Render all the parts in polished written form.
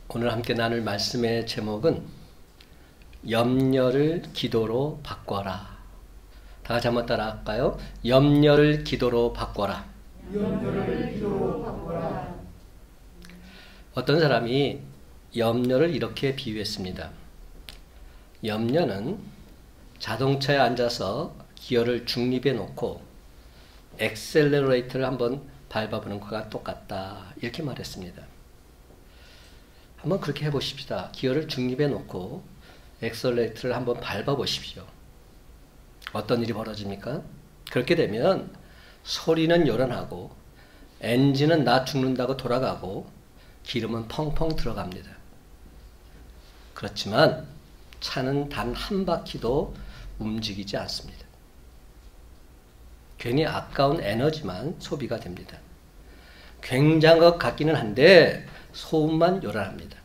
오늘 함께 나눌 말씀의 제목은 염려를 기도로 바꿔라. 다 같이 한번 따라 할까요? 염려를 기도로 바꿔라. 염려를 기도로 바꿔라. 어떤 사람이 염려를 이렇게 비유했습니다. 염려는 자동차에 앉아서 기어를 중립에 놓고 엑셀러레이터를 한번 밟아보는 것과 똑같다. 이렇게 말했습니다. 한번 그렇게 해보십시다. 기어를 중립에 놓고 엑셀러레이터를 한번 밟아보십시오. 어떤 일이 벌어집니까? 그렇게 되면 소리는 요란하고 엔진은 나 죽는다고 돌아가고 기름은 펑펑 들어갑니다. 그렇지만 차는 단 한 바퀴도 움직이지 않습니다. 괜히 아까운 에너지만 소비가 됩니다. 굉장한 것 같기는 한데 소음만 요란합니다.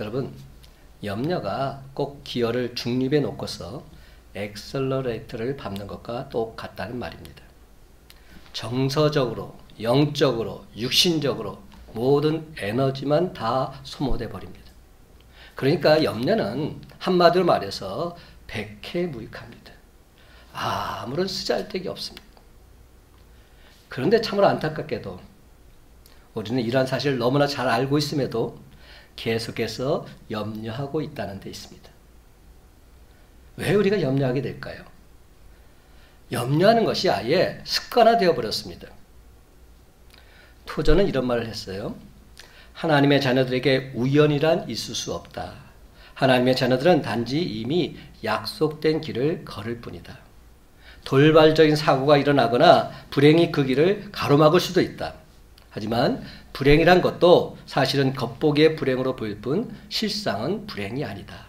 여러분, 염려가 꼭 기어를 중립에 놓고서 엑셀러레이터를 밟는 것과 똑같다는 말입니다. 정서적으로, 영적으로, 육신적으로 모든 에너지만 다 소모돼 버립니다. 그러니까 염려는 한마디로 말해서 백해무익합니다. 아무런 쓰잘데기 없습니다. 그런데 참으로 안타깝게도 우리는 이러한 사실을 너무나 잘 알고 있음에도 계속해서 염려하고 있다는 데 있습니다. 왜 우리가 염려하게 될까요? 염려하는 것이 아예 습관화되어 버렸습니다. 토저는 이런 말을 했어요. 하나님의 자녀들에게 우연이란 있을 수 없다. 하나님의 자녀들은 단지 이미 약속된 길을 걸을 뿐이다. 돌발적인 사고가 일어나거나 불행이 그 길을 가로막을 수도 있다. 하지만 불행이란 것도 사실은 겉보기의 불행으로 보일 뿐 실상은 불행이 아니다.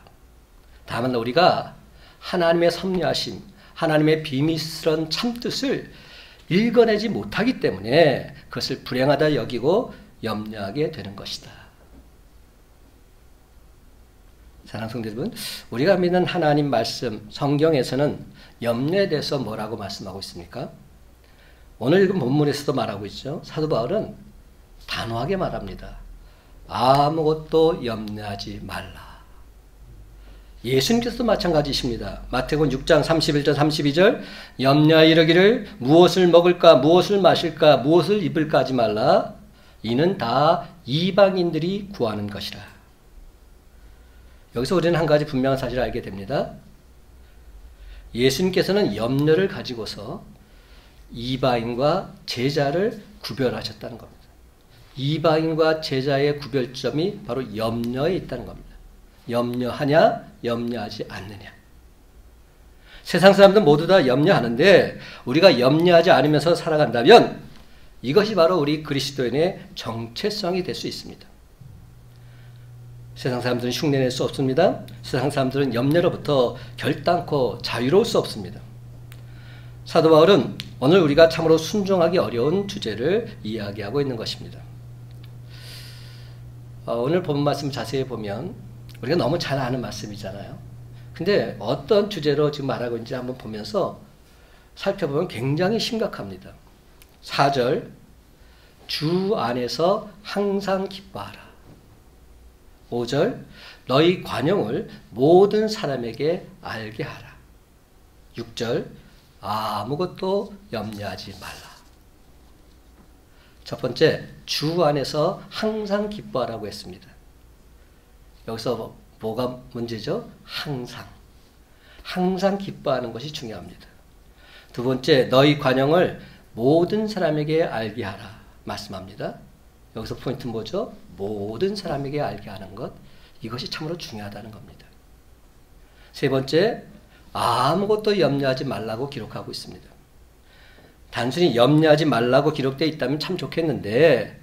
다만 우리가 하나님의 섭리하심, 하나님의 비밀스러운 참뜻을 읽어내지 못하기 때문에 그것을 불행하다 여기고 염려하게 되는 것이다. 사랑하는 성도 여러분, 우리가 믿는 하나님 말씀, 성경에서는 염려에 대해서 뭐라고 말씀하고 있습니까? 오늘 읽은 본문에서도 말하고 있죠. 사도 바울은 단호하게 말합니다. 아무것도 염려하지 말라. 예수님께서도 마찬가지십니다. 마태복음 6장 31절 32절 염려하여 이르기를 무엇을 먹을까 무엇을 마실까 무엇을 입을까 하지 말라. 이는 다 이방인들이 구하는 것이라. 여기서 우리는 한 가지 분명한 사실을 알게 됩니다. 예수님께서는 염려를 가지고서 이방인과 제자를 구별하셨다는 겁니다. 이방인과 제자의 구별점이 바로 염려에 있다는 겁니다. 염려하냐, 염려하지 않느냐. 세상 사람들 모두 다 염려하는데 우리가 염려하지 않으면서 살아간다면 이것이 바로 우리 그리스도인의 정체성이 될 수 있습니다. 세상 사람들은 흉내낼 수 없습니다. 세상 사람들은 염려로부터 결단코 자유로울 수 없습니다. 사도 바울은 오늘 우리가 참으로 순종하기 어려운 주제를 이야기하고 있는 것입니다. 오늘 본 말씀 자세히 보면 우리가 너무 잘 아는 말씀이잖아요. 근데 어떤 주제로 지금 말하고 있는지 한번 보면서 살펴보면 굉장히 심각합니다. 4절 주 안에서 항상 기뻐하라. 5절 너희 관용을 모든 사람에게 알게 하라. 6절 아무것도 염려하지 말라. 첫 번째, 주 안에서 항상 기뻐하라고 했습니다. 여기서 뭐가 문제죠? 항상 기뻐하는 것이 중요합니다. 두 번째, 너희 관용을 모든 사람에게 알게 하라 말씀합니다. 여기서 포인트는 뭐죠? 모든 사람에게 알게 하는 것, 이것이 참으로 중요하다는 겁니다. 세 번째, 아무것도 염려하지 말라고 기록하고 있습니다. 단순히 염려하지 말라고 기록되어 있다면 참 좋겠는데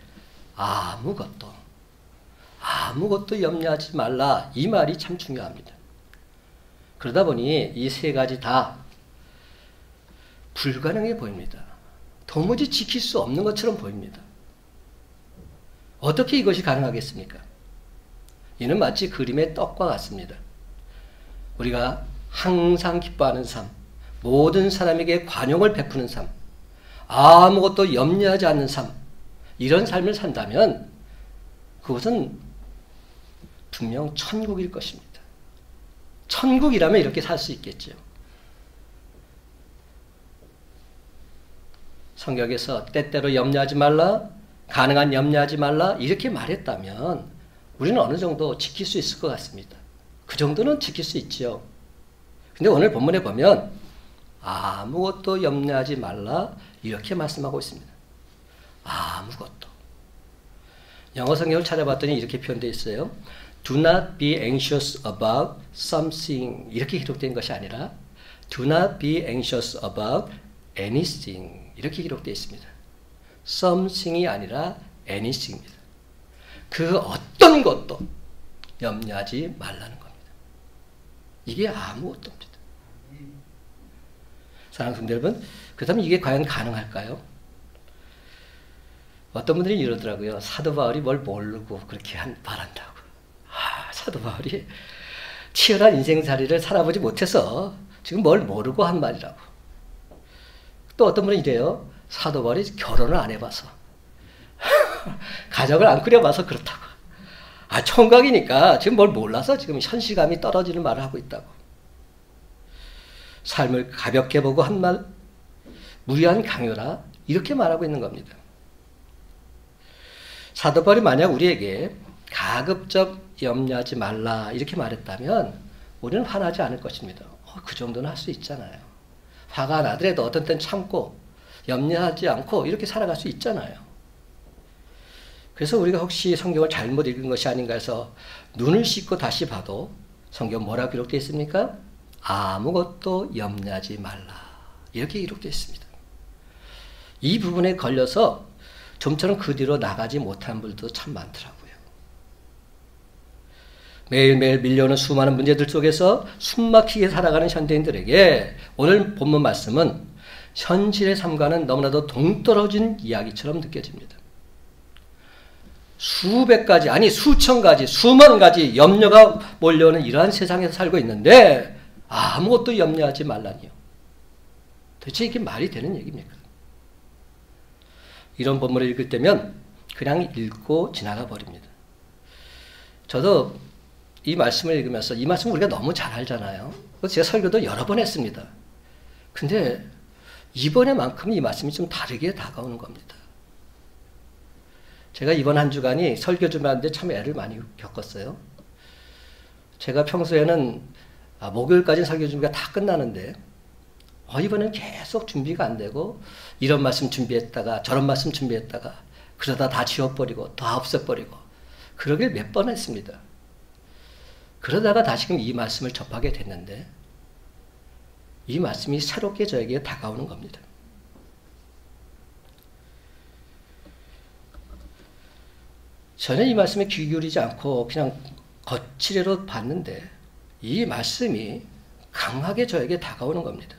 아무것도 염려하지 말라, 이 말이 참 중요합니다. 그러다 보니 이 세 가지 다 불가능해 보입니다. 도무지 지킬 수 없는 것처럼 보입니다. 어떻게 이것이 가능하겠습니까? 이는 마치 그림의 떡과 같습니다. 우리가 항상 기뻐하는 삶, 모든 사람에게 관용을 베푸는 삶, 아무것도 염려하지 않는 삶, 이런 삶을 산다면 그것은 분명 천국일 것입니다. 천국이라면 이렇게 살 수 있겠죠. 성경에서 때때로 염려하지 말라, 가능한 염려하지 말라 이렇게 말했다면 우리는 어느 정도 지킬 수 있을 것 같습니다. 그 정도는 지킬 수 있죠. 근데 오늘 본문에 보면 아무것도 염려하지 말라 이렇게 말씀하고 있습니다. 아무것도. 영어 성경을 찾아봤더니 이렇게 표현되어 있어요. Do not be anxious about something 이렇게 기록된 것이 아니라 Do not be anxious about anything 이렇게 기록되어 있습니다. something이 아니라 anything입니다. 그 어떤 것도 염려하지 말라는 겁니다. 이게 아무것도입니다. 사랑하는 성도 여러분, 그렇다면 이게 과연 가능할까요? 어떤 분들이 이러더라고요. 사도 바울이 뭘 모르고 그렇게 바란다고. 사도 바울이 치열한 인생살이를 살아보지 못해서 지금 뭘 모르고 한 말이라고. 또 어떤 분은 이래요. 사도 바울이 결혼을 안 해봐서 가정을 안 꾸려봐서 그렇다고. 총각이니까 지금 뭘 몰라서 지금 현실감이 떨어지는 말을 하고 있다고. 삶을 가볍게 보고 한 말, 무리한 강요라 이렇게 말하고 있는 겁니다. 사도 바울이 만약 우리에게 가급적 염려하지 말라 이렇게 말했다면 우리는 화나지 않을 것입니다. 그 정도는 할 수 있잖아요. 화가 나더라도 어떤 때는 참고 염려하지 않고 이렇게 살아갈 수 있잖아요. 그래서 우리가 혹시 성경을 잘못 읽은 것이 아닌가 해서 눈을 씻고 다시 봐도 성경 뭐라고 기록되어 있습니까? 아무것도 염려하지 말라 이렇게 기록되어 있습니다. 이 부분에 걸려서 좀처럼 그 뒤로 나가지 못한 분들도 참 많더라고요. 매일매일 밀려오는 수많은 문제들 속에서 숨막히게 살아가는 현대인들에게 오늘 본문 말씀은 현실의 삶과는 너무나도 동떨어진 이야기처럼 느껴집니다. 수백 가지, 아니 수천 가지, 수만 가지 염려가 몰려오는 이러한 세상에서 살고 있는데 아무것도 염려하지 말라니요. 도대체 이게 말이 되는 얘기입니까? 이런 본문을 읽을 때면 그냥 읽고 지나가 버립니다. 저도 이 말씀을 읽으면서 이 말씀 우리가 너무 잘 알잖아요. 그래서 제가 설교도 여러 번 했습니다. 근데 이번에만큼 이 말씀이 좀 다르게 다가오는 겁니다. 제가 이번 한 주간이 설교 준비하는데 참 애를 많이 겪었어요. 제가 평소에는 목요일까지 설교 준비가 다 끝나는데 이번엔 계속 준비가 안 되고 이런 말씀 준비했다가 저런 말씀 준비했다가 그러다 다 지워버리고 다 없애버리고 그러길 몇 번 했습니다. 그러다가 다시금 이 말씀을 접하게 됐는데 이 말씀이 새롭게 저에게 다가오는 겁니다. 전혀 이 말씀에 귀 기울이지 않고 그냥 거칠애로 봤는데 이 말씀이 강하게 저에게 다가오는 겁니다.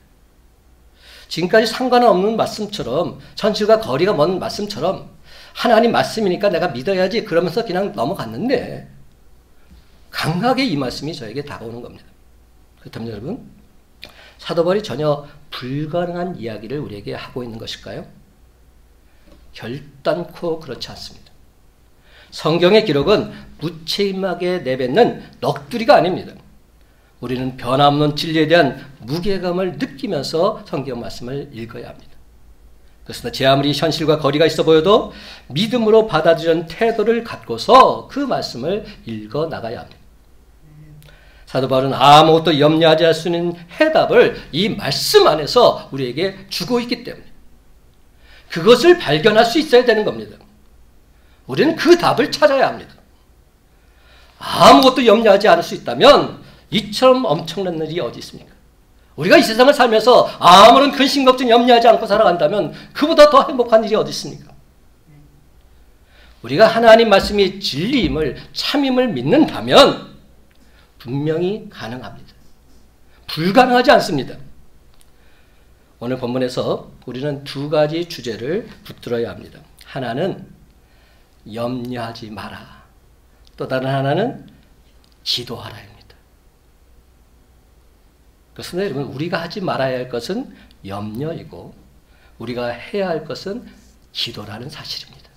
지금까지 상관없는 말씀처럼 현실과 거리가 먼 말씀처럼 하나님 말씀이니까 내가 믿어야지 그러면서 그냥 넘어갔는데 강하게 이 말씀이 저에게 다가오는 겁니다. 그렇다면 여러분 사도 바울이 전혀 불가능한 이야기를 우리에게 하고 있는 것일까요? 결단코 그렇지 않습니다. 성경의 기록은 무책임하게 내뱉는 넋두리가 아닙니다. 우리는 변함없는 진리에 대한 무게감을 느끼면서 성경 말씀을 읽어야 합니다. 그래서 제 아무리 현실과 거리가 있어 보여도 믿음으로 받아들이는 태도를 갖고서 그 말씀을 읽어 나가야 합니다. 사도 바울은 아무것도 염려하지 않을 수 있는 해답을 이 말씀 안에서 우리에게 주고 있기 때문에 그것을 발견할 수 있어야 되는 겁니다. 우리는 그 답을 찾아야 합니다. 아무것도 염려하지 않을 수 있다면 이처럼 엄청난 일이 어디 있습니까? 우리가 이 세상을 살면서 아무런 근심 걱정 염려하지 않고 살아간다면 그보다 더 행복한 일이 어디 있습니까? 우리가 하나님 말씀이 진리임을 참임을 믿는다면 분명히 가능합니다. 불가능하지 않습니다. 오늘 본문에서 우리는 두 가지 주제를 붙들어야 합니다. 하나는 염려하지 마라. 또 다른 하나는 기도하라입니다. 그렇습니다. 여러분, 우리가 하지 말아야 할 것은 염려이고 우리가 해야 할 것은 기도라는 사실입니다.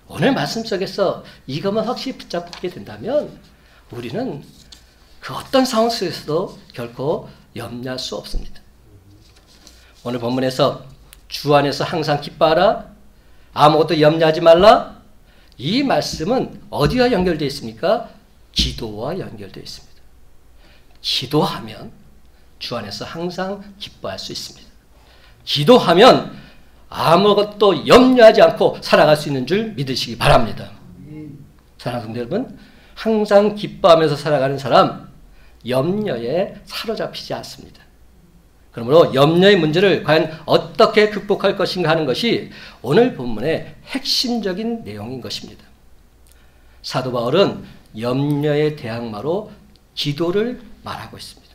오늘 말씀 속에서 이것만 확실히 붙잡게 된다면 우리는 그 어떤 상황 속에서도 결코 염려할 수 없습니다. 오늘 본문에서 주 안에서 항상 기뻐하라, 아무것도 염려하지 말라, 이 말씀은 어디와 연결되어 있습니까? 기도와 연결되어 있습니다. 기도하면 주 안에서 항상 기뻐할 수 있습니다. 기도하면 아무것도 염려하지 않고 살아갈 수 있는 줄 믿으시기 바랍니다. 사랑하는 성도 여러분, 항상 기뻐하면서 살아가는 사람, 염려에 사로잡히지 않습니다. 그러므로 염려의 문제를 과연 어떻게 극복할 것인가 하는 것이 오늘 본문의 핵심적인 내용인 것입니다. 사도 바울은 염려의 대항마로 기도를 말하고 있습니다.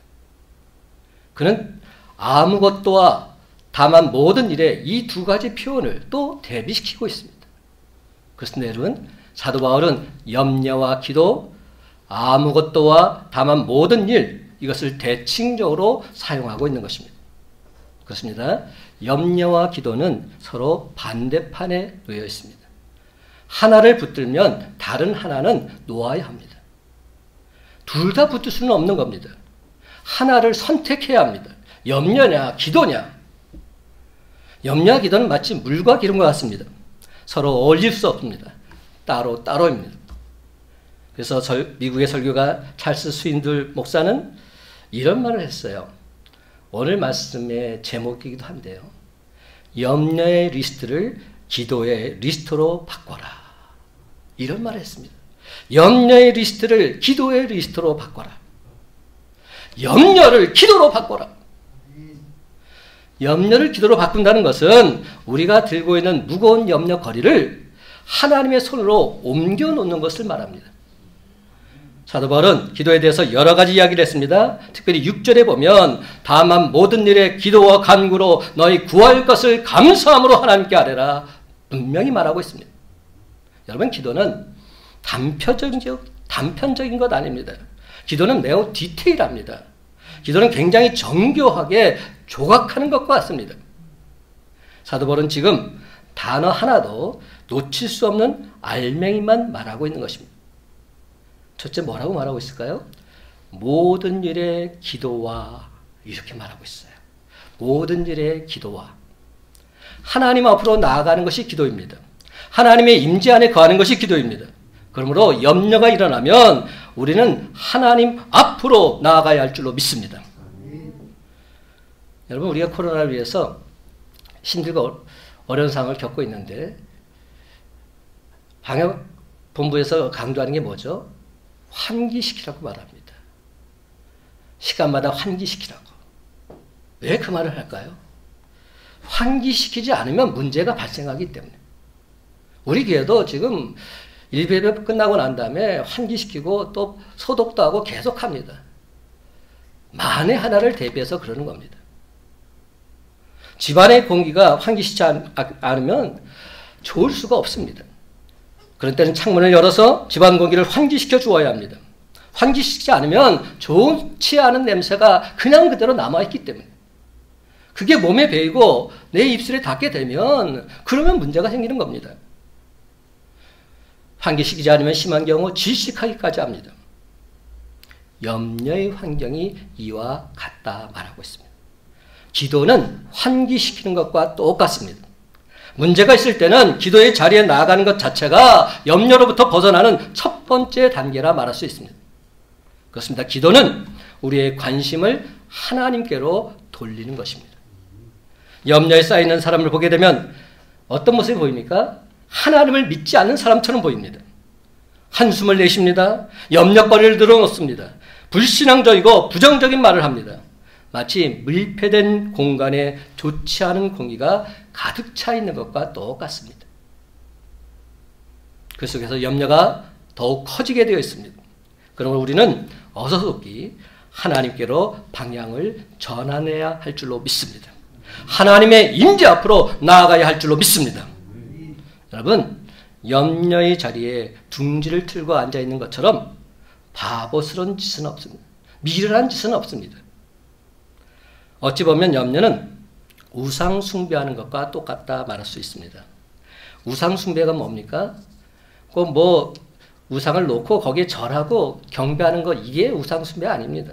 그는 아무것도와 다만 모든 일에 이 두 가지 표현을 또 대비시키고 있습니다. 그렇습니다, 여러분. 사도 바울은 염려와 기도, 아무것도와 다만 모든 일, 이것을 대칭적으로 사용하고 있는 것입니다. 그렇습니다. 염려와 기도는 서로 반대판에 놓여 있습니다. 하나를 붙들면 다른 하나는 놓아야 합니다. 둘 다 붙을 수는 없는 겁니다. 하나를 선택해야 합니다. 염려냐 기도냐. 염려와 기도는 마치 물과 기름과 같습니다. 서로 어울릴 수 없습니다. 따로따로입니다. 그래서 미국의 설교가 찰스 스윈들 목사는 이런 말을 했어요. 오늘 말씀의 제목이기도 한데요. 염려의 리스트를 기도의 리스트로 바꿔라. 이런 말을 했습니다. 염려의 리스트를 기도의 리스트로 바꿔라. 염려를 기도로 바꿔라. 염려를 기도로 바꾼다는 것은 우리가 들고 있는 무거운 염려거리를 하나님의 손으로 옮겨놓는 것을 말합니다. 사도 바울은 기도에 대해서 여러 가지 이야기를 했습니다. 특별히 6절에 보면 다만 모든 일에 기도와 간구로 너희 구할 것을 감사함으로 하나님께 아뢰라. 분명히 말하고 있습니다. 여러분, 기도는 단편적인 것 아닙니다. 기도는 매우 디테일합니다. 기도는 굉장히 정교하게 조각하는 것과 같습니다. 사도 바울은 지금 단어 하나도 놓칠 수 없는 알맹이만 말하고 있는 것입니다. 첫째, 뭐라고 말하고 있을까요? 모든 일에 기도와, 이렇게 말하고 있어요. 모든 일에 기도와. 하나님 앞으로 나아가는 것이 기도입니다. 하나님의 임재 안에 거하는 것이 기도입니다. 그러므로 염려가 일어나면 우리는 하나님 앞으로 나아가야 할 줄로 믿습니다. 여러분, 우리가 코로나를 위해서 힘들고 어려운 상황을 겪고 있는데 방역본부에서 강조하는 게 뭐죠? 환기시키라고 말합니다. 시간마다 환기시키라고. 왜 그 말을 할까요? 환기시키지 않으면 문제가 발생하기 때문에. 우리 교회도 지금 일배배 끝나고 난 다음에 환기시키고 또 소독도 하고 계속합니다. 만에 하나를 대비해서 그러는 겁니다. 집안의 공기가 환기시키지 않으면 좋을 수가 없습니다. 그런 때는 창문을 열어서 집안 공기를 환기시켜 주어야 합니다. 환기시키지 않으면 좋지 않은 냄새가 그냥 그대로 남아있기 때문에. 그게 몸에 배이고 내 입술에 닿게 되면 그러면 문제가 생기는 겁니다. 환기시키지 않으면 심한 경우 질식하기까지 합니다. 염려의 환경이 이와 같다 말하고 있습니다. 기도는 환기시키는 것과 똑같습니다. 문제가 있을 때는 기도의 자리에 나아가는 것 자체가 염려로부터 벗어나는 첫 번째 단계라 말할 수 있습니다. 그렇습니다. 기도는 우리의 관심을 하나님께로 돌리는 것입니다. 염려에 쌓이는 사람을 보게 되면 어떤 모습이 보입니까? 하나님을 믿지 않는 사람처럼 보입니다. 한숨을 내쉽니다. 염려거리를 늘어놓습니다. 불신앙적이고 부정적인 말을 합니다. 마치 밀폐된 공간에 좋지 않은 공기가 가득 차 있는 것과 똑같습니다. 그 속에서 염려가 더욱 커지게 되어 있습니다. 그러므로 우리는 어서속히 하나님께로 방향을 전환해야 할 줄로 믿습니다. 하나님의 임재 앞으로 나아가야 할 줄로 믿습니다. 여러분, 염려의 자리에 둥지를 틀고 앉아있는 것처럼 바보스러운 짓은 없습니다. 미련한 짓은 없습니다. 어찌 보면 염려는 우상 숭배하는 것과 똑같다 말할 수 있습니다. 우상 숭배가 뭡니까? 그 뭐 우상을 놓고 거기에 절하고 경배하는 것, 이게 우상 숭배 아닙니다.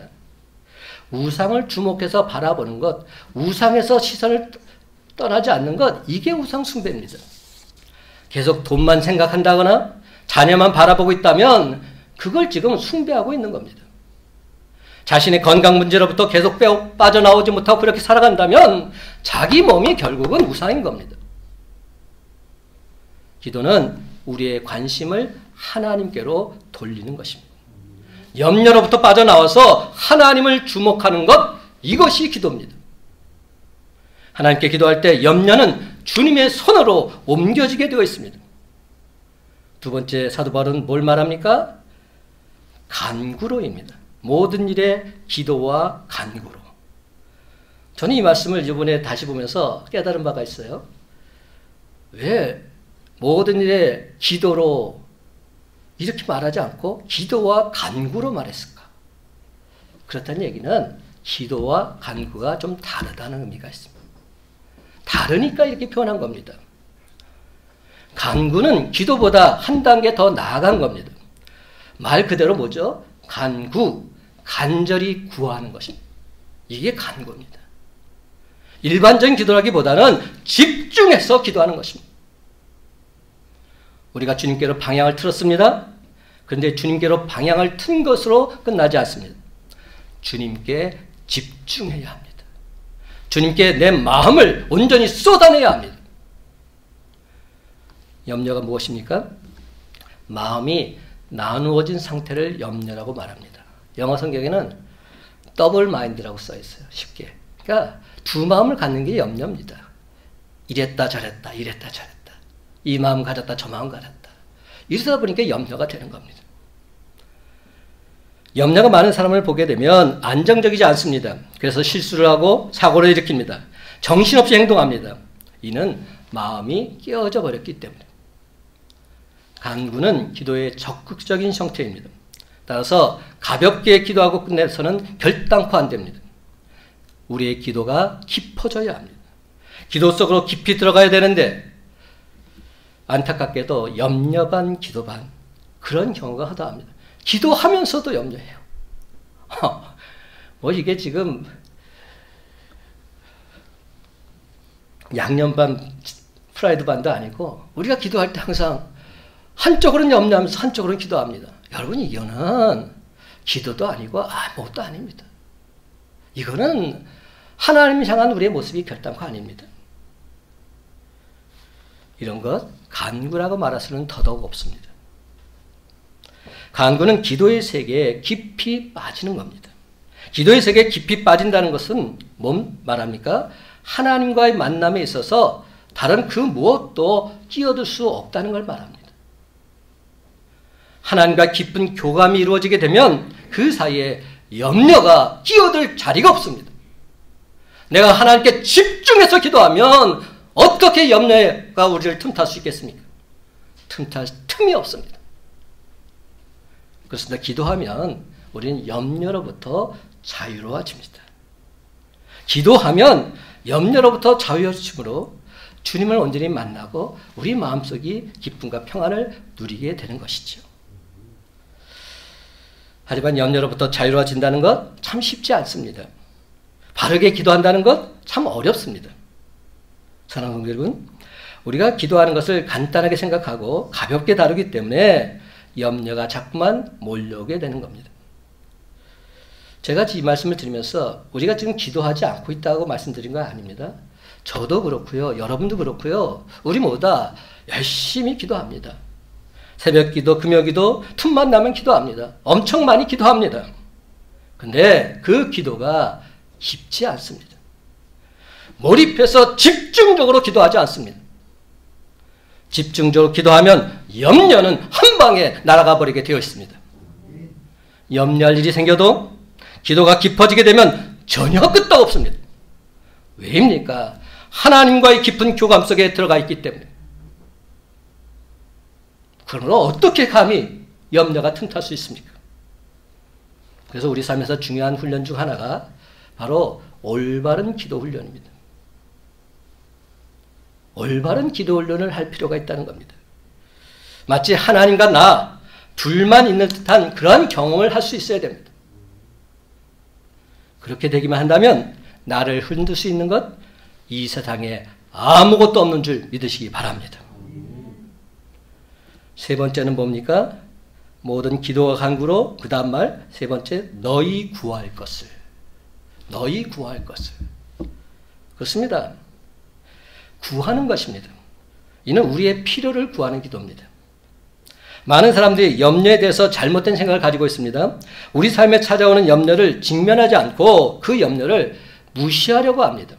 우상을 주목해서 바라보는 것, 우상에서 시선을 떠나지 않는 것, 이게 우상 숭배입니다. 계속 돈만 생각한다거나 자녀만 바라보고 있다면 그걸 지금 숭배하고 있는 겁니다. 자신의 건강 문제로부터 계속 빠져나오지 못하고 그렇게 살아간다면 자기 몸이 결국은 우상인 겁니다. 기도는 우리의 관심을 하나님께로 돌리는 것입니다. 염려로부터 빠져나와서 하나님을 주목하는 것, 이것이 기도입니다. 하나님께 기도할 때 염려는 주님의 손으로 옮겨지게 되어 있습니다. 두 번째 사도 바울은 뭘 말합니까? 간구로입니다. 모든 일에 기도와 간구로. 저는 이 말씀을 이번에 다시 보면서 깨달은 바가 있어요. 왜 모든 일에 기도로 이렇게 말하지 않고 기도와 간구로 말했을까? 그렇다는 얘기는 기도와 간구가 좀 다르다는 의미가 있습니다. 다르니까 이렇게 표현한 겁니다. 간구는 기도보다 한 단계 더 나아간 겁니다. 말 그대로 뭐죠? 간구, 간절히 구하는 것입니다. 이게 간구입니다. 일반적인 기도라기보다는 집중해서 기도하는 것입니다. 우리가 주님께로 방향을 틀었습니다. 그런데 주님께로 방향을 튼 것으로 끝나지 않습니다. 주님께 집중해야 합니다. 주님께 내 마음을 온전히 쏟아내야 합니다. 염려가 무엇입니까? 마음이 나누어진 상태를 염려라고 말합니다. 영어 성경에는 더블 마인드라고 써 있어요. 쉽게. 그러니까 두 마음을 갖는 게 염려입니다. 이랬다 저랬다 이랬다 저랬다. 이 마음 가졌다 저 마음 가졌다. 이러다 보니까 염려가 되는 겁니다. 염려가 많은 사람을 보게 되면 안정적이지 않습니다. 그래서 실수를 하고 사고를 일으킵니다. 정신없이 행동합니다. 이는 마음이 깨어져 버렸기 때문에. 간구는 기도의 적극적인 형태입니다. 따라서 가볍게 기도하고 끝내서는 결단코 안 됩니다. 우리의 기도가 깊어져야 합니다. 기도 속으로 깊이 들어가야 되는데 안타깝게도 염려 반 기도 반 그런 경우가 허다합니다. 기도하면서도 염려해요. 뭐 이게 지금 양념 반 프라이드 반도 아니고 우리가 기도할 때 항상 한쪽으로는 염려하면서 한쪽으로는 기도합니다. 여러분 이거는 기도도 아니고 아무것도 아닙니다. 이거는 하나님을 향한 우리의 모습이 결단코 아닙니다. 이런 것 간구라고 말할 수는 더더욱 없습니다. 간구는 기도의 세계에 깊이 빠지는 겁니다. 기도의 세계에 깊이 빠진다는 것은 뭔 말합니까? 하나님과의 만남에 있어서 다른 그 무엇도 끼어들 수 없다는 걸 말합니다. 하나님과 깊은 교감이 이루어지게 되면 그 사이에 염려가 끼어들 자리가 없습니다. 내가 하나님께 집중해서 기도하면 어떻게 염려가 우리를 틈탈 수 있겠습니까? 틈탈 틈이 없습니다. 그렇습니다. 기도하면 우리는 염려로부터 자유로워집니다. 기도하면 염려로부터 자유로워짐으로 주님을 온전히 만나고 우리 마음속이 기쁨과 평안을 누리게 되는 것이죠. 하지만 염려로부터 자유로워진다는 것 참 쉽지 않습니다. 바르게 기도한다는 것 참 어렵습니다. 사랑하는 성도 여러분, 우리가 기도하는 것을 간단하게 생각하고 가볍게 다루기 때문에 염려가 자꾸만 몰려오게 되는 겁니다. 제가 이 말씀을 드리면서 우리가 지금 기도하지 않고 있다고 말씀드린 건 아닙니다. 저도 그렇고요. 여러분도 그렇고요. 우리 모두 다 열심히 기도합니다. 새벽 기도, 금요 기도, 틈만 나면 기도합니다. 엄청 많이 기도합니다. 근데 그 기도가 깊지 않습니다. 몰입해서 집중적으로 기도하지 않습니다. 집중적으로 기도하면 염려는 한 방에 날아가 버리게 되어 있습니다. 염려할 일이 생겨도 기도가 깊어지게 되면 전혀 끄떡 없습니다. 왜입니까? 하나님과의 깊은 교감 속에 들어가 있기 때문에. 그러므로 어떻게 감히 염려가 틈탈 수 있습니까? 그래서 우리 삶에서 중요한 훈련 중 하나가 바로 올바른 기도 훈련입니다. 올바른 기도 훈련을 할 필요가 있다는 겁니다. 마치 하나님과 나 둘만 있는 듯한 그런 경험을 할 수 있어야 됩니다. 그렇게 되기만 한다면 나를 흔들 수 있는 것, 이 세상에 아무것도 없는 줄 믿으시기 바랍니다. 세 번째는 뭡니까? 모든 기도와 간구로 그 다음 말 세 번째, 너희 구할 것을. 너희 구할 것을. 그렇습니다. 구하는 것입니다. 이는 우리의 필요를 구하는 기도입니다. 많은 사람들이 염려에 대해서 잘못된 생각을 가지고 있습니다. 우리 삶에 찾아오는 염려를 직면하지 않고 그 염려를 무시하려고 합니다.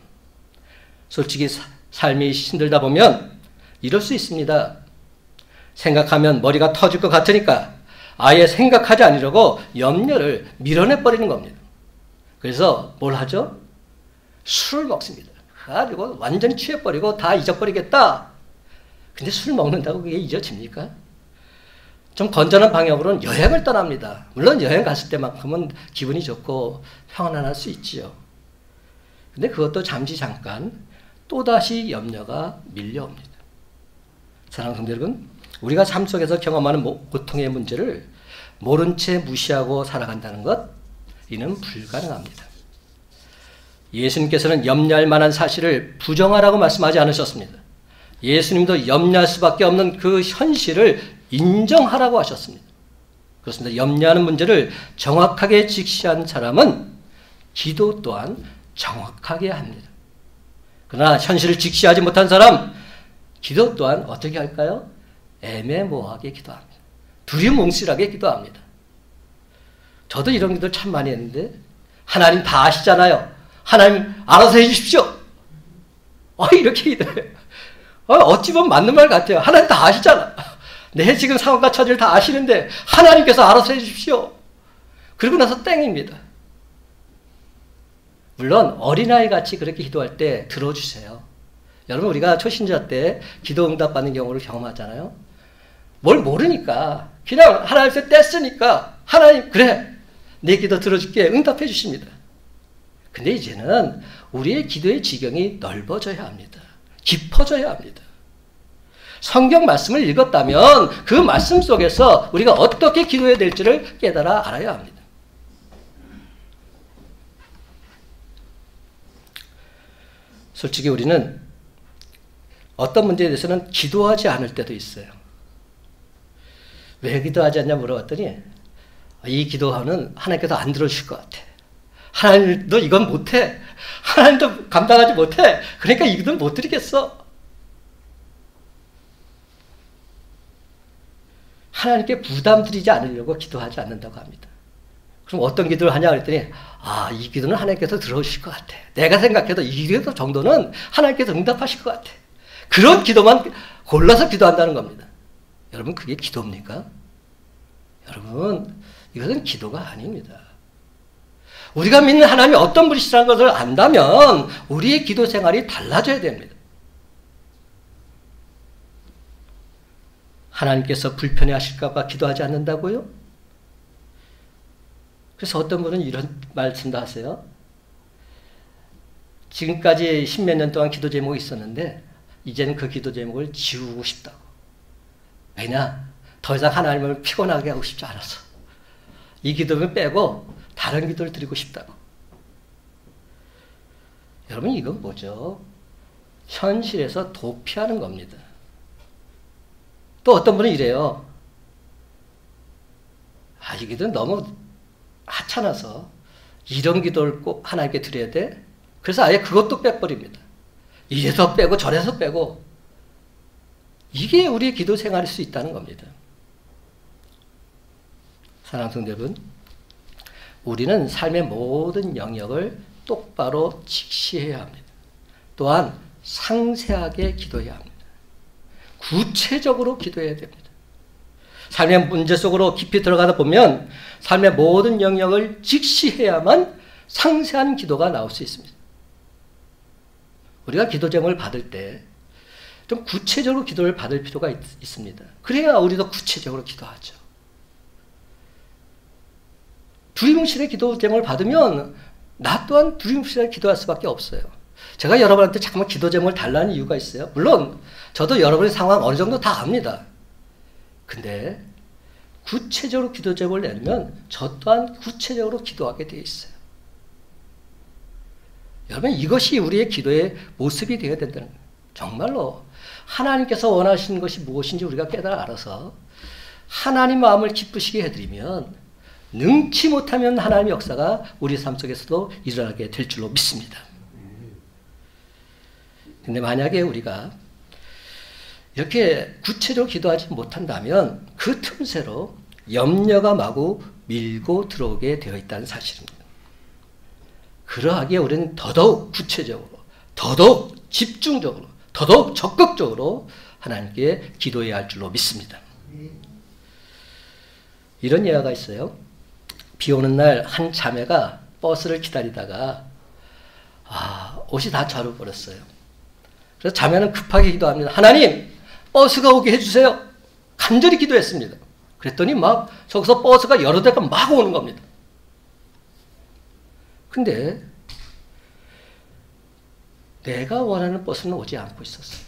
솔직히 삶이 힘들다 보면 이럴 수 있습니다. 생각하면 머리가 터질 것 같으니까 아예 생각하지 않으려고 염려를 밀어내버리는 겁니다. 그래서 뭘 하죠? 술을 먹습니다. 가지고 완전히 취해버리고 다 잊어버리겠다. 근데 술 먹는다고 그게 잊어집니까? 좀 건전한 방향으로는 여행을 떠납니다. 물론 여행 갔을 때만큼은 기분이 좋고 평안할 수 있지요. 근데 그것도 잠시 잠깐 또다시 염려가 밀려옵니다. 사랑하는 성도 여러분, 우리가 삶 속에서 경험하는 고통의 문제를 모른 채 무시하고 살아간다는 것, 이는 불가능합니다. 예수님께서는 염려할 만한 사실을 부정하라고 말씀하지 않으셨습니다. 예수님도 염려할 수밖에 없는 그 현실을 인정하라고 하셨습니다. 그렇습니다. 염려하는 문제를 정확하게 직시한 사람은 기도 또한 정확하게 합니다. 그러나 현실을 직시하지 못한 사람, 기도 또한 어떻게 할까요? 애매모호하게 기도합니다. 두리뭉실하게 기도합니다. 저도 이런 기도를 참 많이 했는데 하나님 다 아시잖아요. 하나님 알아서 해주십시오. 이렇게 기도해요. 어찌 보면 맞는 말 같아요. 하나님 다 아시잖아. 내 지금 상황과 처지를 다 아시는데 하나님께서 알아서 해주십시오. 그러고 나서 땡입니다. 물론 어린아이같이 그렇게 기도할 때 들어주세요. 여러분, 우리가 초신자 때 기도 응답 받는 경우를 경험하잖아요. 뭘 모르니까 그냥 하나님께 뗐으니까 하나님 그래 내 기도 들어줄게 응답해 주십니다. 근데 이제는 우리의 기도의 지경이 넓어져야 합니다. 깊어져야 합니다. 성경 말씀을 읽었다면 그 말씀 속에서 우리가 어떻게 기도해야 될지를 깨달아 알아야 합니다. 솔직히 우리는 어떤 문제에 대해서는 기도하지 않을 때도 있어요. 왜 기도하지 않냐 물어봤더니 이 기도는 하나님께서 안 들어주실 것 같아. 하나님도 이건 못해. 하나님도 감당하지 못해. 그러니까 이 기도는 못 드리겠어. 하나님께 부담 드리지 않으려고 기도하지 않는다고 합니다. 그럼 어떤 기도를 하냐 그랬더니 이 기도는 하나님께서 들어주실 것 같아. 내가 생각해도 이 기도 정도는 하나님께서 응답하실 것 같아. 그런 기도만 골라서 기도한다는 겁니다. 여러분, 그게 기도입니까? 여러분, 이것은 기도가 아닙니다. 우리가 믿는 하나님이 어떤 분이시라는 것을 안다면 우리의 기도 생활이 달라져야 됩니다. 하나님께서 불편해 하실까 봐 기도하지 않는다고요? 그래서 어떤 분은 이런 말씀도 하세요. 지금까지 십몇 년 동안 기도 제목이 있었는데 이제는 그 기도 제목을 지우고 싶다고. 왜냐? 더 이상 하나님을 피곤하게 하고 싶지 않아서. 이 기도를 빼고 다른 기도를 드리고 싶다고. 여러분, 이건 뭐죠? 현실에서 도피하는 겁니다. 또 어떤 분은 이래요. 이 기도는 너무 하찮아서 이런 기도를 꼭 하나님께 드려야 돼? 그래서 아예 그것도 빼버립니다. 이래서 빼고 저래서 빼고. 이게 우리의 기도 생활일 수 있다는 겁니다. 사랑하는 성도 여러분, 우리는 삶의 모든 영역을 똑바로 직시해야 합니다. 또한 상세하게 기도해야 합니다. 구체적으로 기도해야 됩니다. 삶의 문제 속으로 깊이 들어가다 보면 삶의 모든 영역을 직시해야만 상세한 기도가 나올 수 있습니다. 우리가 기도 제목을 받을 때 좀 구체적으로 기도를 받을 필요가 있습니다. 그래야 우리도 구체적으로 기도하죠. 두리뭉실의 기도 제목을 받으면 나 또한 두리뭉실하게 기도할 수밖에 없어요. 제가 여러분한테 잠깐만 기도 제목을 달라는 이유가 있어요. 물론 저도 여러분의 상황 어느 정도 다 압니다. 근데 구체적으로 기도 제목을 내면 저 또한 구체적으로 기도하게 되어 있어요. 여러분, 이것이 우리의 기도의 모습이 되어야 된다는 거예요. 정말로 하나님께서 원하시는 것이 무엇인지 우리가 깨달아 알아서 하나님 마음을 기쁘시게 해드리면 능치 못하면 하나님의 역사가 우리 삶 속에서도 일어나게 될 줄로 믿습니다. 근데 만약에 우리가 이렇게 구체적으로 기도하지 못한다면 그 틈새로 염려가 마구 밀고 들어오게 되어 있다는 사실입니다. 그러하기에 우리는 더더욱 구체적으로, 더더욱 집중적으로, 더더욱 적극적으로 하나님께 기도해야 할 줄로 믿습니다. 이런 예화가 있어요. 비 오는 날 한 자매가 버스를 기다리다가 옷이 다 젖어버렸어요. 그래서 자매는 급하게 기도합니다. 하나님, 버스가 오게 해주세요. 간절히 기도했습니다. 그랬더니 막 저기서 버스가 여러 대가 막 오는 겁니다. 근데 내가 원하는 버스는 오지 않고 있었어요.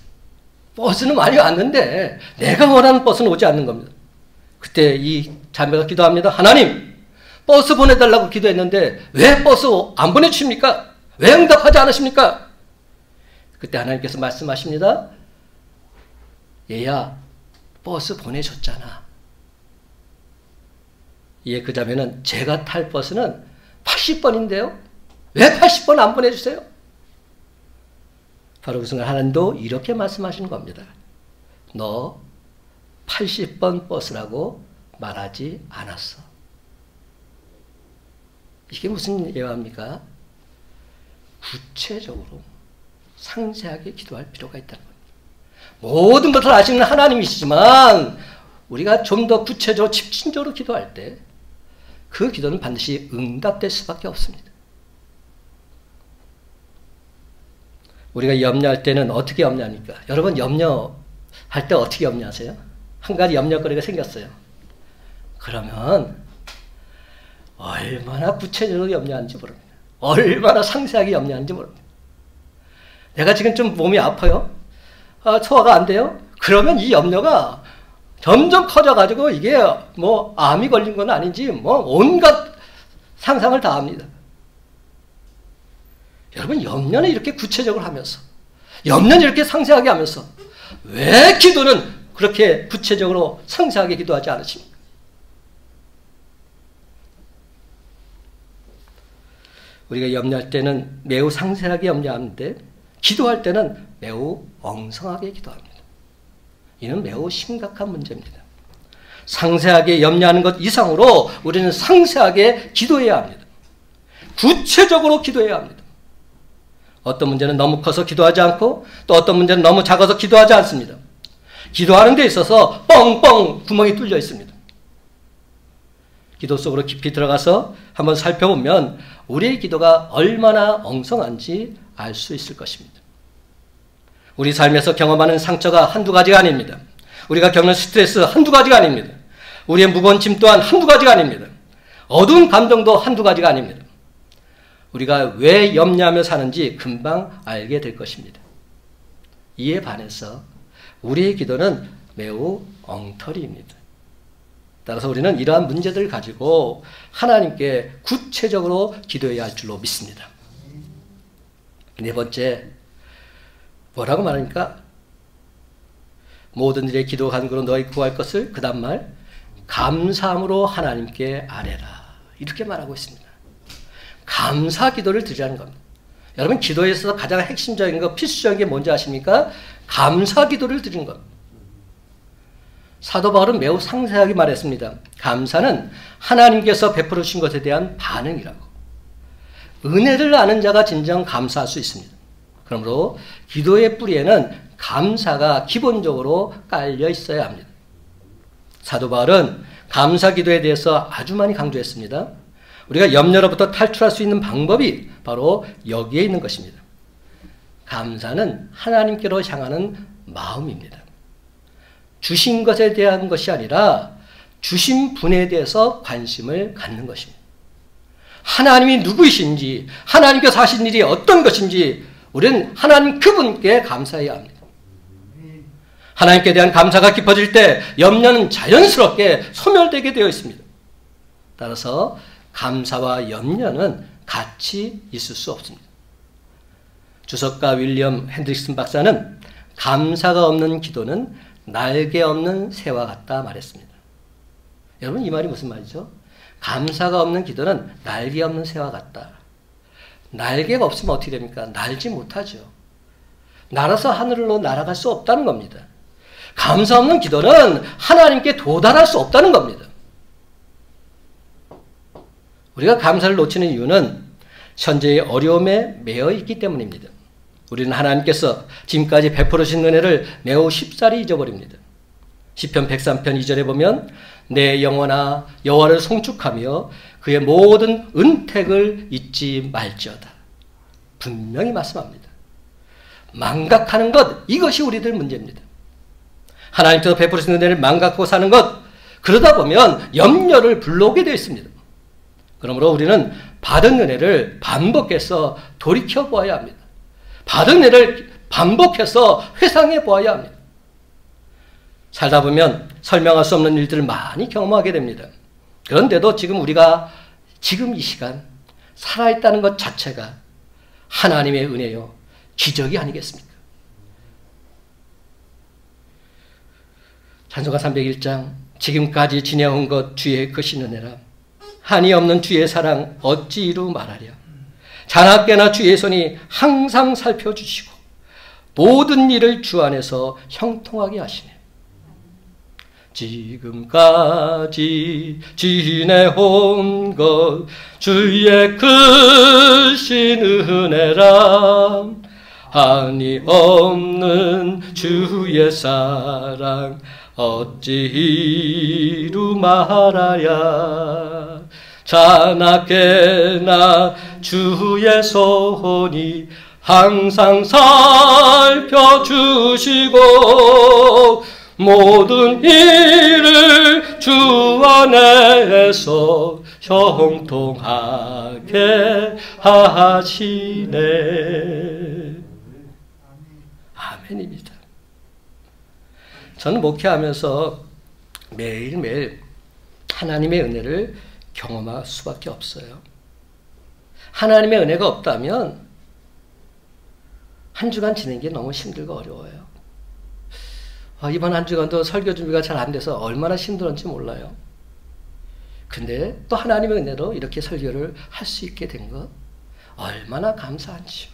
버스는 많이 왔는데 내가 원하는 버스는 오지 않는 겁니다. 그때 이 자매가 기도합니다. 하나님, 버스 보내달라고 기도했는데 왜 버스 안 보내주십니까? 왜 응답하지 않으십니까? 그때 하나님께서 말씀하십니다. 얘야, 버스 보내줬잖아. 이에 그 자매는 제가 탈 버스는 80번인데요. 왜 80번 안 보내주세요? 바로 그 순간 하나님도 이렇게 말씀하시는 겁니다. 너 80번 버스라고 말하지 않았어. 이게 무슨 예화입니까? 구체적으로 상세하게 기도할 필요가 있다는 겁니다. 모든 것을 아시는 하나님이시지만 우리가 좀 더 구체적으로 집중적으로 기도할 때 그 기도는 반드시 응답될 수밖에 없습니다. 우리가 염려할 때는 어떻게 염려합니까? 여러분, 염려할 때 어떻게 염려하세요? 한 가지 염려거리가 생겼어요. 그러면 얼마나 구체적으로 염려하는지 모릅니다. 얼마나 상세하게 염려하는지 모릅니다. 내가 지금 좀 몸이 아파요. 소화가 안 돼요. 그러면 이 염려가 점점 커져가지고 이게 뭐 암이 걸린 건 아닌지 뭐 온갖 상상을 다 합니다. 여러분, 염려는 이렇게 구체적으로 하면서, 염려는 이렇게 상세하게 하면서 왜 기도는 그렇게 구체적으로 상세하게 기도하지 않으십니까? 우리가 염려할 때는 매우 상세하게 염려하는데 기도할 때는 매우 엉성하게 기도합니다. 이는 매우 심각한 문제입니다. 상세하게 염려하는 것 이상으로 우리는 상세하게 기도해야 합니다. 구체적으로 기도해야 합니다. 어떤 문제는 너무 커서 기도하지 않고 또 어떤 문제는 너무 작아서 기도하지 않습니다. 기도하는 데 있어서 뻥뻥 구멍이 뚫려 있습니다. 기도 속으로 깊이 들어가서 한번 살펴보면 우리의 기도가 얼마나 엉성한지 알 수 있을 것입니다. 우리 삶에서 경험하는 상처가 한두 가지가 아닙니다. 우리가 겪는 스트레스 한두 가지가 아닙니다. 우리의 무거운 짐 또한 한두 가지가 아닙니다. 어두운 감정도 한두 가지가 아닙니다. 우리가 왜 염려하며 사는지 금방 알게 될 것입니다. 이에 반해서 우리의 기도는 매우 엉터리입니다. 따라서 우리는 이러한 문제들을 가지고 하나님께 구체적으로 기도해야 할 줄로 믿습니다. 네 번째, 뭐라고 말합니까? 모든 일에 기도 간구로 너희 구할 것을 그 다음 말 감사함으로 하나님께 아뢰라. 이렇게 말하고 있습니다. 감사 기도를 드리라는 겁니다. 여러분, 기도에 있어서 가장 핵심적인 거, 필수적인 게 뭔지 아십니까? 감사 기도를 드리는 겁니다. 사도 바울은 매우 상세하게 말했습니다. 감사는 하나님께서 베풀어 주신 것에 대한 반응이라고. 은혜를 아는 자가 진정 감사할 수 있습니다. 그러므로 기도의 뿌리에는 감사가 기본적으로 깔려 있어야 합니다. 사도 바울은 감사 기도에 대해서 아주 많이 강조했습니다. 우리가 염려로부터 탈출할 수 있는 방법이 바로 여기에 있는 것입니다. 감사는 하나님께로 향하는 마음입니다. 주신 것에 대한 것이 아니라 주신 분에 대해서 관심을 갖는 것입니다. 하나님이 누구이신지, 하나님께서 하신 일이 어떤 것인지 우리는 하나님 그분께 감사해야 합니다. 하나님께 대한 감사가 깊어질 때 염려는 자연스럽게 소멸되게 되어 있습니다. 따라서 감사와 염려는 같이 있을 수 없습니다. 주석가 윌리엄 핸드릭슨 박사는 감사가 없는 기도는 날개 없는 새와 같다 말했습니다. 여러분, 이 말이 무슨 말이죠? 감사가 없는 기도는 날개 없는 새와 같다. 날개가 없으면 어떻게 됩니까? 날지 못하죠. 날아서 하늘로 날아갈 수 없다는 겁니다. 감사 없는 기도는 하나님께 도달할 수 없다는 겁니다. 우리가 감사를 놓치는 이유는 현재의 어려움에 매여 있기 때문입니다. 우리는 하나님께서 지금까지 베풀어 주신 은혜를 매우 쉽사리 잊어버립니다. 시편 103편 2절에 보면 내 영혼아 여호와를 송축하며 그의 모든 은택을 잊지 말지어다. 분명히 말씀합니다. 망각하는 것, 이것이 우리들 문제입니다. 하나님께서 베풀어 주신 은혜를 망각하고 사는 것, 그러다 보면 염려를 불러오게 되어 있습니다. 그러므로 우리는 받은 은혜를 반복해서 돌이켜 보아야 합니다. 받은 은혜를 반복해서 회상해 보아야 합니다. 살다 보면 설명할 수 없는 일들을 많이 경험하게 됩니다. 그런데도 우리가 지금 이 시간 살아있다는 것 자체가 하나님의 은혜요, 기적이 아니겠습니까? 찬송가 301장 지금까지 지내온 것 주의 크신 은혜라 한이 없는 주의 사랑 어찌 이루 말하랴. 자나깨나 주의 손이 항상 살펴주시고 모든 일을 주 안에서 형통하게 하시네. 지금까지 지내온 것 주의 크신 은혜라 한이 없는 주의 사랑 어찌 이루 말하랴. 자나깨나 주의 손이 항상 살펴주시고 모든 일을 주 안에서 형통하게 하시네. 아멘입니다. 저는 목회하면서 매일매일 하나님의 은혜를 경험할 수밖에 없어요. 하나님의 은혜가 없다면 한 주간 지내는 게 너무 힘들고 어려워요. 이번 한 주간도 설교 준비가 잘 안 돼서 얼마나 힘들었는지 몰라요. 근데 또 하나님의 은혜로 이렇게 설교를 할 수 있게 된 것 얼마나 감사한지요.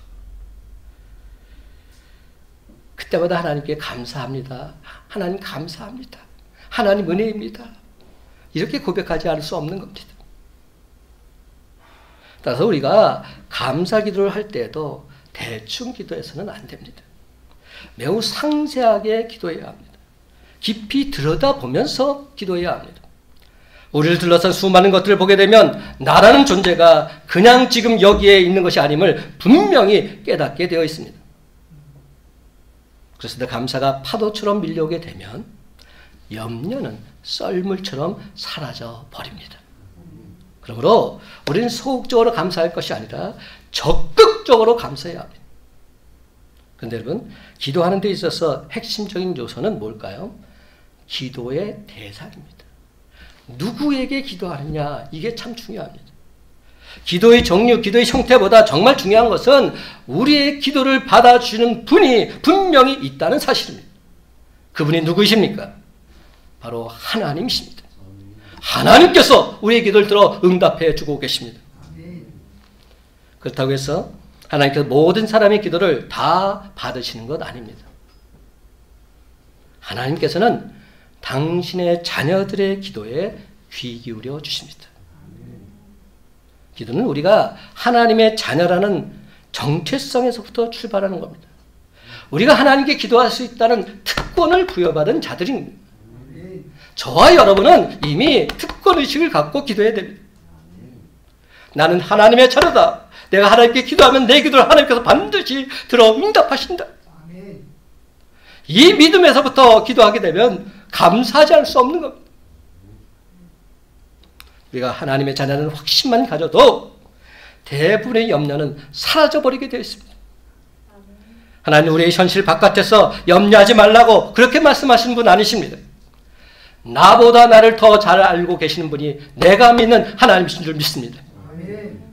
그때마다 하나님께 감사합니다. 하나님 감사합니다. 하나님 은혜입니다. 이렇게 고백하지 않을 수 없는 겁니다. 따라서 우리가 감사 기도를 할 때에도 대충 기도해서는 안 됩니다. 매우 상세하게 기도해야 합니다. 깊이 들여다보면서 기도해야 합니다. 우리를 둘러싼 수많은 것들을 보게 되면 나라는 존재가 그냥 지금 여기에 있는 것이 아님을 분명히 깨닫게 되어 있습니다. 그래서 감사가 파도처럼 밀려오게 되면 염려는 썰물처럼 사라져 버립니다. 그러므로 우리는 소극적으로 감사할 것이 아니라 적극적으로 감사해야 합니다. 그런데 여러분, 기도하는 데 있어서 핵심적인 요소는 뭘까요? 기도의 대상입니다. 누구에게 기도하느냐, 이게 참 중요합니다. 기도의 종류, 기도의 형태보다 정말 중요한 것은 우리의 기도를 받아주는 분이 분명히 있다는 사실입니다. 그분이 누구이십니까? 바로 하나님이십니다. 하나님께서 우리의 기도를 들어 응답해 주고 계십니다. 그렇다고 해서 하나님께서 모든 사람의 기도를 다 받으시는 것 아닙니다. 하나님께서는 당신의 자녀들의 기도에 귀 기울여 주십니다. 기도는 우리가 하나님의 자녀라는 정체성에서부터 출발하는 겁니다. 우리가 하나님께 기도할 수 있다는 특권을 부여받은 자들입니다. 저와 여러분은 이미 특권의식을 갖고 기도해야 됩니다. 나는 하나님의 자녀다. 내가 하나님께 기도하면 내 기도를 하나님께서 반드시 들어 응답하신다. 이 믿음에서부터 기도하게 되면 감사하지 않을 수 없는 겁니다. 우리가 하나님의 자녀는 확신만 가져도 대부분의 염려는 사라져버리게 되어 있습니다. 하나님 우리의 현실 바깥에서 염려하지 말라고 그렇게 말씀하시는 분 아니십니다. 나보다 나를 더 잘 알고 계시는 분이 내가 믿는 하나님이신 줄 믿습니다.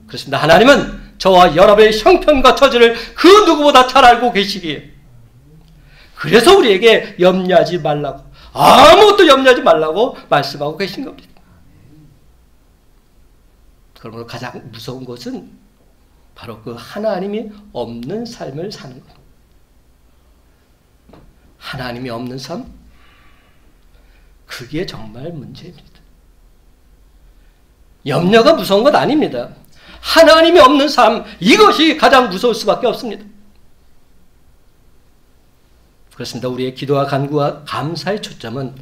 그렇습니다. 하나님은 저와 여러분의 형편과 처지를 그 누구보다 잘 알고 계시기에 그래서 우리에게 염려하지 말라고, 아무것도 염려하지 말라고 말씀하고 계신 겁니다. 그러므로 가장 무서운 것은 바로 그 하나님이 없는 삶을 사는 것. 하나님이 없는 삶? 그게 정말 문제입니다. 염려가 무서운 것 아닙니다. 하나님이 없는 삶, 이것이 가장 무서울 수밖에 없습니다. 그렇습니다. 우리의 기도와 간구와 감사의 초점은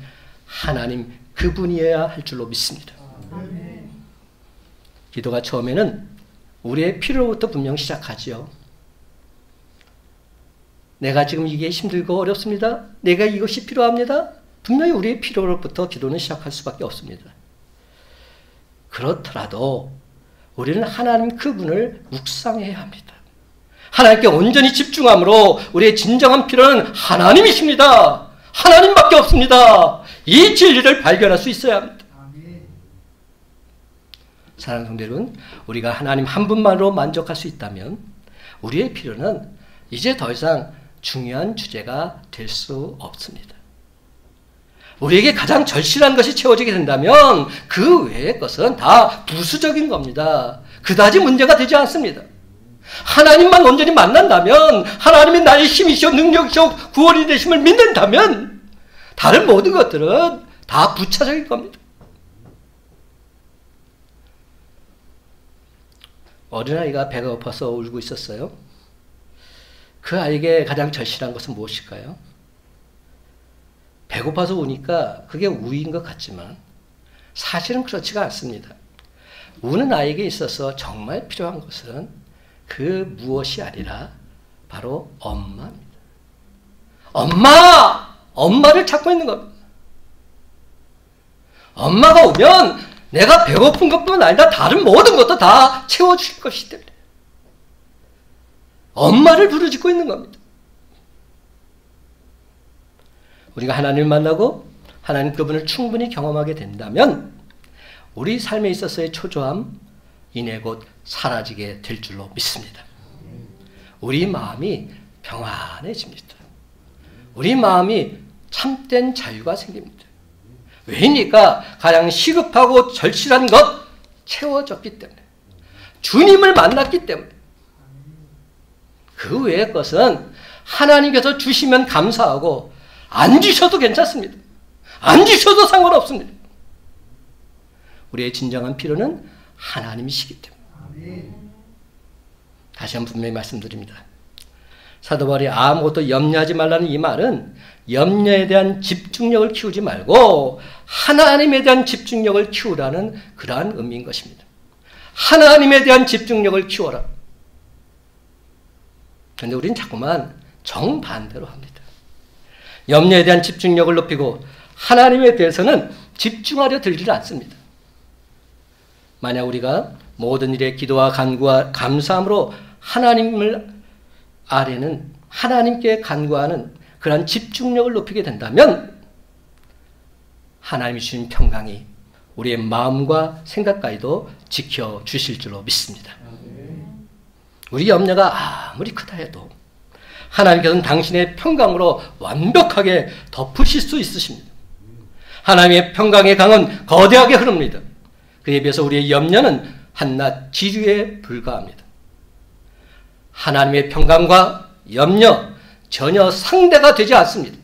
하나님 그분이어야 할 줄로 믿습니다. 기도가 처음에는 우리의 필요로부터 분명 시작하지요. 내가 지금 이게 힘들고 어렵습니다. 내가 이것이 필요합니다. 분명히 우리의 필요로부터 기도는 시작할 수밖에 없습니다. 그렇더라도 우리는 하나님 그분을 묵상해야 합니다. 하나님께 온전히 집중함으로 우리의 진정한 필요는 하나님이십니다. 하나님밖에 없습니다. 이 진리를 발견할 수 있어야 합니다. 사랑하는 성도 여러분, 우리가 하나님 한 분만으로 만족할 수 있다면 우리의 필요는 이제 더 이상 중요한 주제가 될 수 없습니다. 우리에게 가장 절실한 것이 채워지게 된다면 그 외의 것은 다 부수적인 겁니다. 그다지 문제가 되지 않습니다. 하나님만 온전히 만난다면, 하나님이 나의 힘이시오 능력이시오 구원이 되심을 믿는다면 다른 모든 것들은 다 부차적인 겁니다. 어린아이가 배가 고파서 울고 있었어요. 그 아이에게 가장 절실한 것은 무엇일까요? 배고파서 우니까 그게 우유인 것 같지만 사실은 그렇지가 않습니다. 우는 아이에게 있어서 정말 필요한 것은 그 무엇이 아니라 바로 엄마입니다. 엄마! 엄마를 찾고 있는 겁니다. 엄마가 오면 내가 배고픈 것뿐만 아니라 다른 모든 것도 다 채워줄 것이기 때문에 엄마를 부르짖고 있는 겁니다. 우리가 하나님을 만나고 하나님 그분을 충분히 경험하게 된다면 우리 삶에 있어서의 초조함 이내 곧 사라지게 될 줄로 믿습니다. 우리 마음이 평안해집니다. 우리 마음이 참된 자유가 생깁니다. 왜입니까? 가장 시급하고 절실한 것 채워졌기 때문에, 주님을 만났기 때문에. 그 외의 것은 하나님께서 주시면 감사하고 안 주셔도 괜찮습니다. 안 주셔도 상관없습니다. 우리의 진정한 필요는 하나님이시기 때문에. 다시 한번 분명히 말씀드립니다. 사도 바울이 아무것도 염려하지 말라는 이 말은 염려에 대한 집중력을 키우지 말고 하나님에 대한 집중력을 키우라는 그러한 의미인 것입니다. 하나님에 대한 집중력을 키워라. 그런데 우리는 자꾸만 정반대로 합니다. 염려에 대한 집중력을 높이고 하나님에 대해서는 집중하려 들지를 않습니다. 만약 우리가 모든 일에 기도와 간구와 감사함으로 하나님을 아래는 하나님께 간구하는 그러한 집중력을 높이게 된다면 하나님이 주신 평강이 우리의 마음과 생각까지도 지켜주실 줄로 믿습니다. 우리 염려가 아무리 크다 해도 하나님께서는 당신의 평강으로 완벽하게 덮으실 수 있으십니다. 하나님의 평강의 강은 거대하게 흐릅니다. 그에 비해서 우리의 염려는 한낱 지류에 불과합니다. 하나님의 평강과 염려 전혀 상대가 되지 않습니다.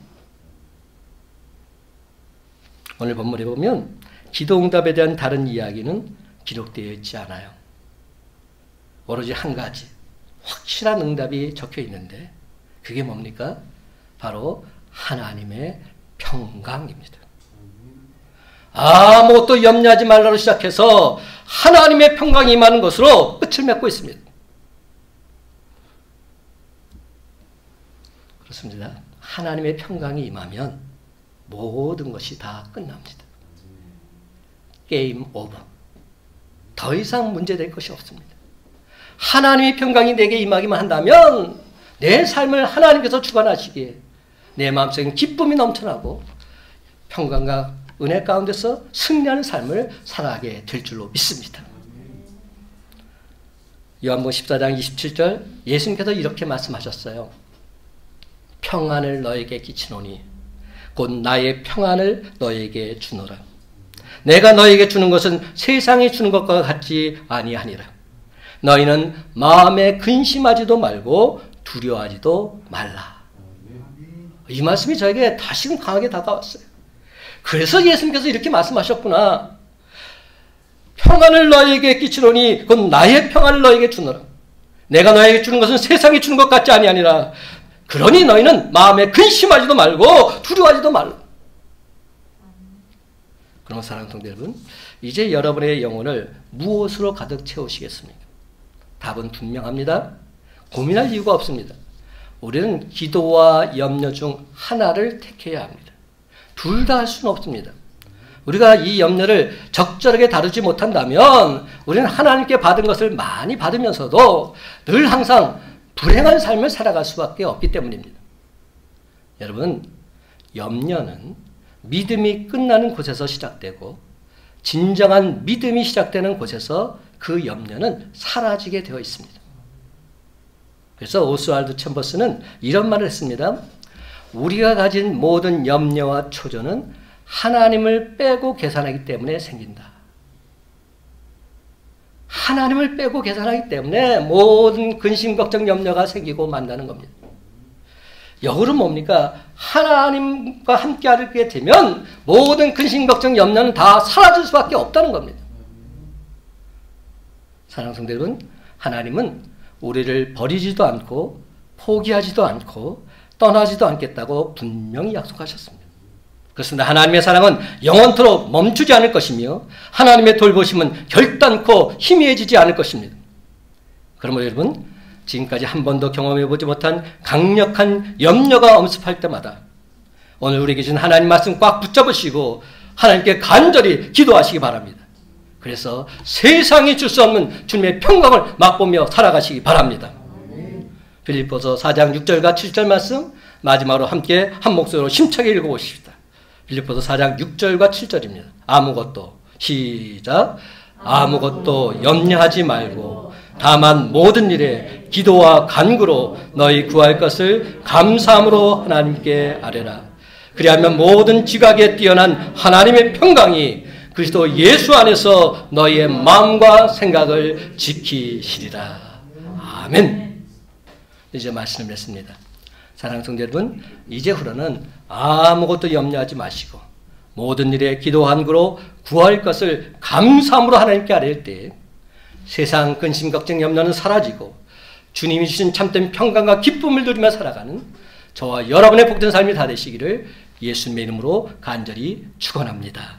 오늘 본문에 보면 기도응답에 대한 다른 이야기는 기록되어 있지 않아요. 오로지 한 가지 확실한 응답이 적혀 있는데 그게 뭡니까? 바로 하나님의 평강입니다. 아무것도 염려하지 말라로 시작해서 하나님의 평강이 임하는 것으로 끝을 맺고 있습니다. 그렇습니다. 하나님의 평강이 임하면 모든 것이 다 끝납니다. 게임 오버. 더 이상 문제될 것이 없습니다. 하나님의 평강이 내게 임하기만 한다면 내 삶을 하나님께서 주관하시기에 내 마음속에 기쁨이 넘쳐나고 평강과 은혜 가운데서 승리하는 삶을 살아가게 될 줄로 믿습니다. 요한복음 14장 27절 예수님께서 이렇게 말씀하셨어요. 평안을 너에게 끼치노니 곧 나의 평안을 너에게 주노라. 내가 너에게 주는 것은 세상이 주는 것과 같지 아니하니라. 너희는 마음에 근심하지도 말고 두려워하지도 말라. 이 말씀이 저에게 다시금 강하게 다가왔어요. 그래서 예수님께서 이렇게 말씀하셨구나. 평안을 너에게 끼치노니 곧 나의 평안을 너에게 주노라. 내가 너에게 주는 것은 세상이 주는 것 같지 아니하니라. 그러니 너희는 마음에 근심하지도 말고 두려워하지도 말라. 그럼 사랑하는 성도 여러분, 이제 여러분의 영혼을 무엇으로 가득 채우시겠습니까? 답은 분명합니다. 고민할 이유가 없습니다. 우리는 기도와 염려 중 하나를 택해야 합니다. 둘 다 할 수는 없습니다. 우리가 이 염려를 적절하게 다루지 못한다면 우리는 하나님께 받은 것을 많이 받으면서도 늘 항상 불행한 삶을 살아갈 수밖에 없기 때문입니다. 여러분, 염려는 믿음이 끝나는 곳에서 시작되고 진정한 믿음이 시작되는 곳에서 그 염려는 사라지게 되어 있습니다. 그래서 오스왈드 챔버스는 이런 말을 했습니다. 우리가 가진 모든 염려와 초조는 하나님을 빼고 계산하기 때문에 생긴다. 하나님을 빼고 계산하기 때문에 모든 근심, 걱정, 염려가 생기고 만나는 겁니다. 역으로 뭡니까? 하나님과 함께 하게 되면 모든 근심, 걱정, 염려는 다 사라질 수밖에 없다는 겁니다. 사랑하는 성도 여러분, 하나님은 우리를 버리지도 않고 포기하지도 않고 떠나지도 않겠다고 분명히 약속하셨습니다. 그렇습니다. 하나님의 사랑은 영원토록 멈추지 않을 것이며 하나님의 돌보심은 결단코 희미해지지 않을 것입니다. 그러므로 여러분, 지금까지 한 번도 경험해보지 못한 강력한 염려가 엄습할 때마다 오늘 우리에게 주신 하나님 말씀 꽉 붙잡으시고 하나님께 간절히 기도하시기 바랍니다. 그래서 세상이 줄 수 없는 주님의 평강을 맛보며 살아가시기 바랍니다. 빌립보서 4장 6절과 7절 말씀 마지막으로 함께 한 목소리로 힘차게 읽어보십시다. 빌립보서 4장 6절과 7절입니다. 아무것도 시작 아무것도 염려하지 말고 다만 모든 일에 기도와 간구로 너희 구할 것을 감사함으로 하나님께 아뢰라. 그리하면 모든 지각에 뛰어난 하나님의 평강이 그리스도 예수 안에서 너희의 마음과 생각을 지키시리라. 아멘. 이제 말씀을 맺습니다. 사랑하는 성도 여러분, 이제후로는 아무것도 염려하지 마시고 모든 일에 기도와 간구로 구할 것을 감사함으로 하나님께 아뢰일 때 세상 근심, 걱정, 염려는 사라지고 주님이 주신 참된 평강과 기쁨을 누리며 살아가는 저와 여러분의 복된 삶이 다 되시기를 예수님의 이름으로 간절히 축원합니다.